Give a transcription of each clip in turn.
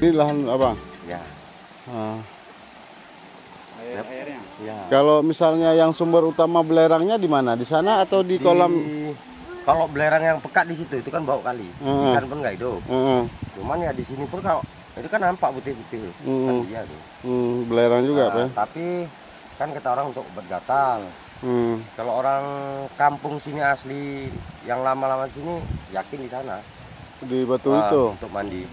Ini lahan abang. Ya. Ah. Airnya. Ya. Kalau misalnya yang sumber utama belerangnya di mana? Di sana atau di kolam? Kalau belerang yang pekat di situ itu kan bau kali. Ikan pun nggak hidup. Cuman ya di sini pun kalau itu kan nampak putih-putih kan dia tuh. Belerang juga, Pak. Tapi kan kata orang untuk obat gatal. Kalau orang kampung sini asli yang lama-lama sini yakin di sana. Di batu itu untuk mandi.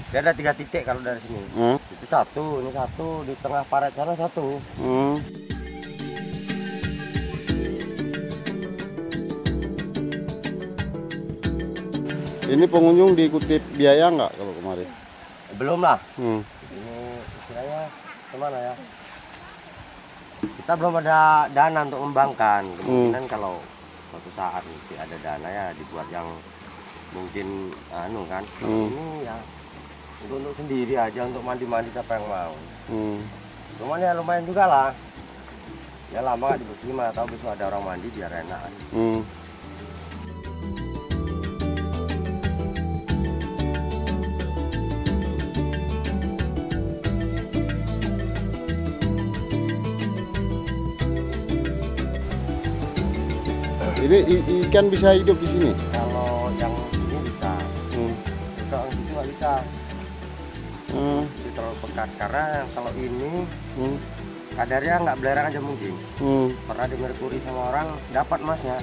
Dia ada 3 titik kalau dari sini. Itu satu, ini satu, di tengah paret sana satu. Ini pengunjung dikutip biaya nggak kalau kemarin? Belum lah. Ini istilahnya kemana ya? Kita belum ada dana untuk mengembangkan. Kemungkinan kalau suatu saat nanti ada dana ya dibuat yang mungkin kan. Ini ya untuk sendiri aja, untuk mandi-mandi siapa yang mau. Cuman ya lumayan juga lah. Ya lama nggak dibersihin, atau besok ada orang mandi biar enak. Ini ikan bisa hidup di sini? Kalau yang ini bisa. Kalau yang itu nggak bisa. Itu terlalu pekat, karena kalau ini kadarnya nggak belerang aja mungkin. Pernah di merkuri sama orang dapat emasnya.